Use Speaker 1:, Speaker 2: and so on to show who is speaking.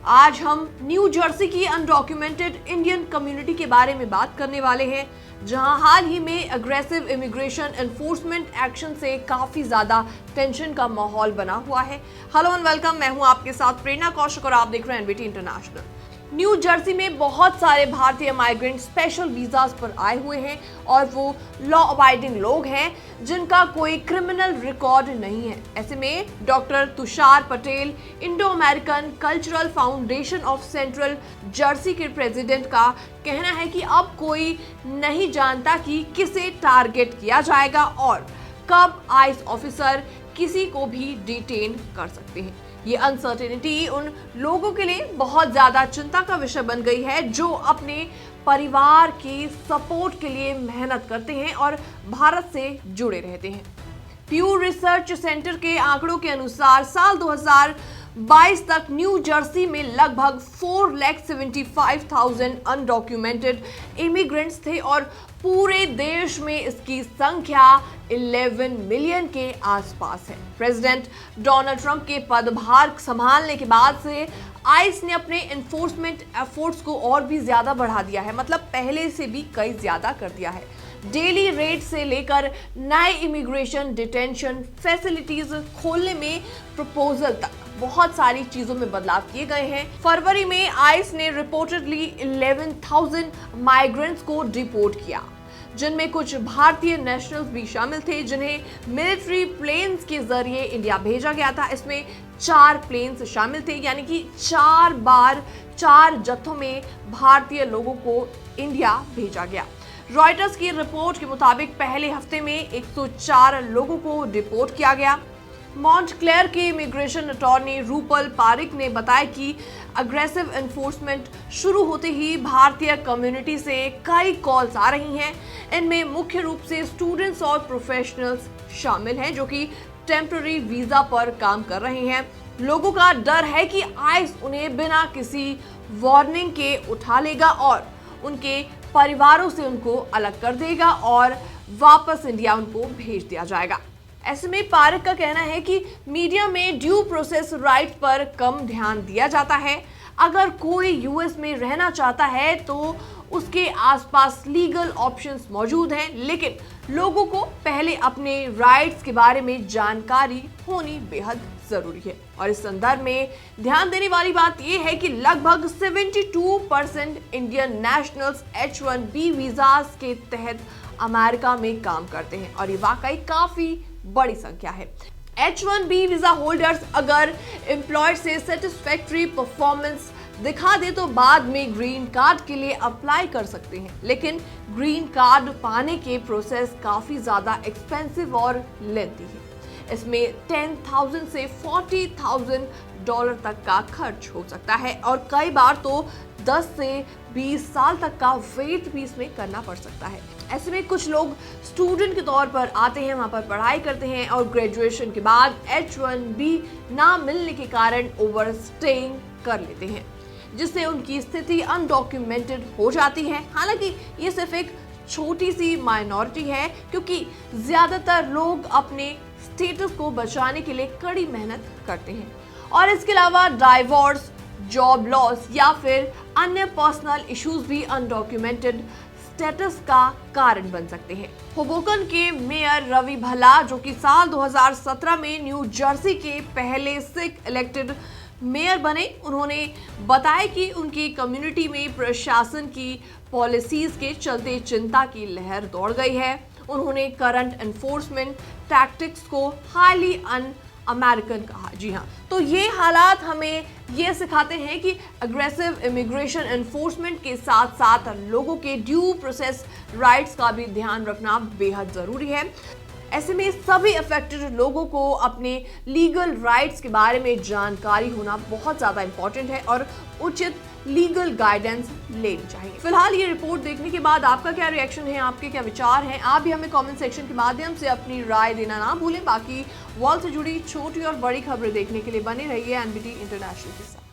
Speaker 1: आज हम new Jersey की अनडॉक्यूमेंटेड इंडियन कम्युनिटी के बारे में बात करने वाले हैं, जहां हाल ही में अग्रेसिव इमिग्रेशन एनफोर्समेंट एक्शन से काफी ज्यादा टेंशन का माहौल बना हुआ है। हेलो एंड वेलकम, मैं हूं आपके साथ प्रेरणा कौशिक और आप देख रहे हैं एनबीटी इंटरनेशनल। न्यू जर्सी में बहुत सारे भारतीय माइग्रेंट स्पेशल वीजास पर आए हुए हैं और वो लॉ अबाइडिंग लोग हैं जिनका कोई क्रिमिनल रिकॉर्ड नहीं है। ऐसे में doctor Tushar Patel, Indo American cultural foundation of central Jersey के प्रेसिडेंट का कहना है कि अब कोई नहीं जानता कि किसे टारगेट किया जाएगा और कब आइस ऑफिसर किसी को भी डिटेन कर सकते हैं। ये अनसर्टेनिटी उन लोगों के लिए बहुत ज्यादा चिंता का विषय बन गई है जो अपने परिवार की सपोर्ट के लिए मेहनत करते हैं और भारत से जुड़े रहते हैं। प्यू रिसर्च सेंटर के आंकड़ों के अनुसार साल 2022 तक न्यू जर्सी में लगभग 4,75,000 अनडॉक्यूमेंटेड इमिग्रेंट्स थे और पूरे देश में इसकी संख्या 11 मिलियन के आसपास है। प्रेसिडेंट डोनाल्ड ट्रंप के पदभार संभालने के बाद से आइस ने अपने एनफोर्समेंट एफर्ट्स को और भी ज्यादा बढ़ा दिया है, मतलब पहले से भी कई ज्यादा कर दिया है। डेली रेट से लेकर नए इमिग्रेशन डिटेंशन फैसिलिटीज खोलने में प्रपोजल तक बहुत सारी चीजों में बदलाव किए गए हैं। फरवरी में आइस ने रिपोर्टेडली 11,000 माइग्रेंट्स को डिपोर्ट किया, जिनमें कुछ भारतीय नेशनल्स भी शामिल थे जिन्हें मिलिट्री प्लेन्स के जरिए इंडिया भेजा गया था। इसमें 4 प्लेन्स शामिल थे, यानी कि 4 बार 4 जत्थों में भारतीय लोगों को इंडिया भेजा गया। रॉयटर्स की रिपोर्ट के मुताबिक पहले हफ्ते में 104 लोगों को डिपोर्ट किया गया। मॉन्टक्लेयर के इमिग्रेशन अटॉर्नी रूपल पारिक ने बताया कि अग्रेसिव एनफोर्समेंट शुरू होते ही भारतीय कम्युनिटी से कई कॉल्स आ रही हैं। इनमें मुख्य रूप से स्टूडेंट्स और प्रोफेशनल्स शामिल हैं जो कि टेम्पररी वीजा पर काम कर रहे हैं। लोगों का डर है कि आइस उन्हें बिना किसी वार्निंग के उठा लेगा और उनके परिवारों से उनको अलग कर देगा और वापस इंडिया उनको भेज दिया जाएगा। ऐसे में पारिक का कहना है कि मीडिया में ड्यू प्रोसेस राइट पर कम ध्यान दिया जाता है। अगर कोई यूएस में रहना चाहता है तो उसके आसपास लीगल ऑप्शंस मौजूद हैं, लेकिन लोगों को पहले अपने राइट्स के बारे में जानकारी होनी बेहद जरूरी है। और इस संदर्भ में ध्यान देने वाली बात यह है कि लगभग 72% इंडियन नेशनल्स H-1B वीजास के तहत अमेरिका में काम करते हैं और ये वाकई काफी बड़ी संख्या है। H-1B वीजा होल्डर्स अगर एम्प्लॉयर से सेटिस्फैक्टरी परफॉर्मेंस दिखा दे तो बाद में ग्रीन कार्ड के लिए अप्लाई कर सकते हैं, लेकिन ग्रीन कार्ड पाने के प्रोसेस काफी ज्यादा एक्सपेंसिव और लेंथी है। इसमें 10,000 से 40,000 डॉलर तक का खर्च हो सकता है और कई बार तो 10 से 20 साल तक का वेट भी इसमें करना पड़ सकता है। ऐसे में कुछ लोग स्टूडेंट के तौर पर आते हैं, वहां पर पढ़ाई करते हैं और ग्रेजुएशन के बाद H-1B ना मिलने के कारण ओवरस्टेइंग कर लेते हैं, जिससे उनकी स्थिति अनडॉक्यूमेंटेड हो जाती है। हालांकि ये सिर्फ एक छोटी सी माइनॉरिटी है, क्योंकि ज्यादातर लोग अपने स्टेटस को बचाने के लिए कड़ी मेहनत करते हैं और इसके अलावा डाइवोर्स, जॉब लॉस या फिर अन्य पर्सनल इश्यूज भी अनडॉक्यूमेंटेड स्टेटस का कारण बन सकते हैं। होबोकन के मेयर रवि भल्ला, जो कि साल 2017 में न्यू जर्सी के पहले सिख इलेक्टेड मेयर बने, उन्होंने बताया कि उनकी कम्युनिटी में प्रशासन की पॉलिसीज के चलते चिंता की लहर दौड़ गई है। उन्होंने करंट एनफोर्समेंट टैक्टिक्स को हाईली अमेरिकन कहा। जी हाँ, तो ये हालात हमें ये सिखाते हैं कि अग्रेसिव इमिग्रेशन एनफोर्समेंट के साथ साथ लोगों के ड्यू प्रोसेस राइट्स का भी ध्यान रखना बेहद जरूरी है। ऐसे में सभी अफेक्टेड लोगों को अपने लीगल राइट्स के बारे में जानकारी होना बहुत ज्यादा इंपॉर्टेंट है और उचित लीगल गाइडेंस लेनी चाहिए। फिलहाल ये रिपोर्ट देखने के बाद आपका क्या रिएक्शन है, आपके क्या विचार हैं, आप भी हमें कमेंट सेक्शन के माध्यम से अपनी राय देना ना भूलें। बाकी वर्ल्ड से जुड़ी छोटी और बड़ी खबरें देखने के लिए बने रहिए एनबीटी इंटरनेशनल के साथ।